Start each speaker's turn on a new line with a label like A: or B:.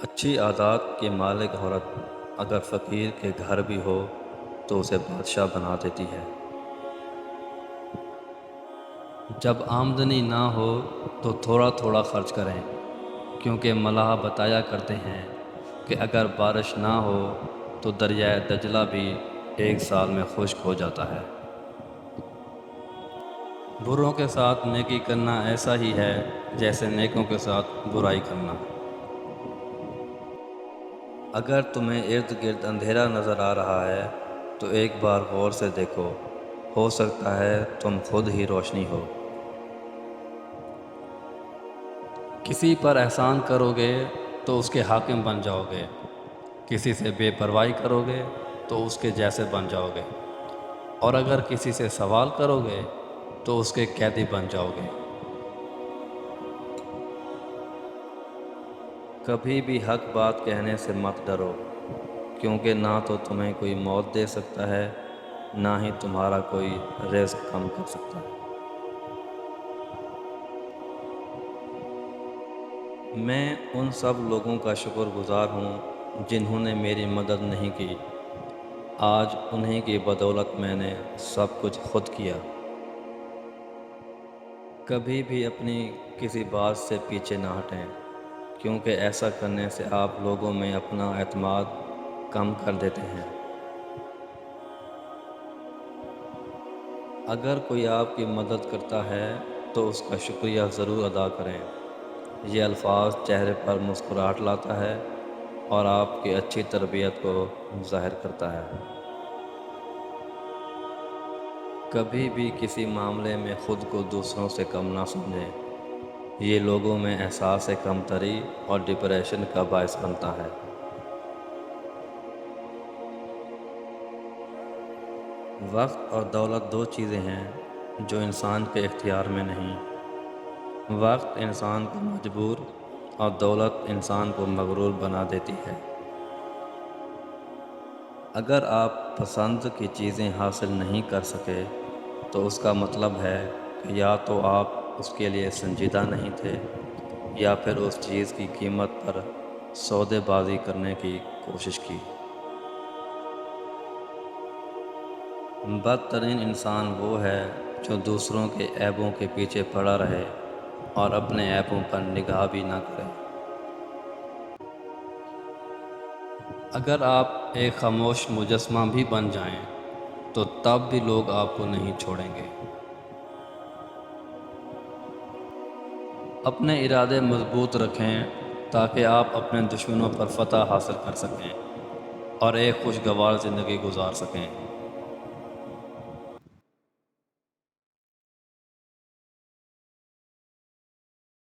A: اچھی عادات کی مالک عورت اگر فقیر کے گھر بھی ہو تو اسے بادشاہ بنا دیتی ہے۔ جب آمدنی نہ ہو تو تھوڑا تھوڑا خرچ کریں، کیونکہ ملاح بتایا کرتے ہیں کہ اگر بارش نہ ہو تو دریائے دجلہ بھی 1 سال میں خشک ہو جاتا ہے۔ بروں کے ساتھ نیکی کرنا ایسا ہی ہے جیسے نیکوں کے ساتھ برائی کرنا۔ اگر تمہیں ارد گرد اندھیرا نظر آ رہا ہے تو ایک بار غور سے دیکھو، ہو سکتا ہے تم خود ہی روشنی ہو۔ کسی پر احسان کرو گے تو اس کے حاکم بن جاؤ گے، کسی سے بے پرواہی کرو گے تو اس کے جیسے بن جاؤ گے، اور اگر کسی سے سوال کرو گے تو اس کے قیدی بن جاؤ گے۔ کبھی بھی حق بات کہنے سے مت ڈرو، کیونکہ نہ تو تمہیں کوئی موت دے سکتا ہے، نہ ہی تمہارا کوئی رزق کم کر سکتا ہے۔ میں ان سب لوگوں کا شکر گزار ہوں جنہوں نے میری مدد نہیں کی۔ آج انہیں کی بدولت میں نے سب کچھ خود کیا۔ کبھی بھی اپنی کسی بات سے پیچھے نہ ہٹیں، کیونکہ ایسا کرنے سے آپ لوگوں میں اپنا اعتماد کم کر دیتے ہیں۔ اگر کوئی آپ کی مدد کرتا ہے تو اس کا شکریہ ضرور ادا کریں۔ یہ الفاظ چہرے پر مسکراہٹ لاتا ہے اور آپ کی اچھی تربیت کو ظاہر کرتا ہے۔ کبھی بھی کسی معاملے میں خود کو دوسروں سے کم نہ سمجھیں، یہ لوگوں میں احساس کمتری اور ڈپریشن کا باعث بنتا ہے۔ وقت اور دولت دو چیزیں ہیں جو انسان کے اختیار میں نہیں۔ وقت انسان کو مجبور اور دولت انسان کو مغرور بنا دیتی ہے۔ اگر آپ پسند کی چیزیں حاصل نہیں کر سکے تو اس کا مطلب ہے کہ یا تو آپ اس کے لیے سنجیدہ نہیں تھے، یا پھر اس چیز کی قیمت پر سودے بازی کرنے کی کوشش کی۔ بدترین انسان وہ ہے جو دوسروں کے عیبوں کے پیچھے پڑا رہے اور اپنے عیبوں پر نگاہ بھی نہ کرے۔ اگر آپ ایک خاموش مجسمہ بھی بن جائیں تو تب بھی لوگ آپ کو نہیں چھوڑیں گے۔ اپنے ارادے مضبوط رکھیں تاکہ آپ اپنے دشمنوں پر فتح حاصل کر سکیں اور ایک خوشگوار زندگی گزار سکیں۔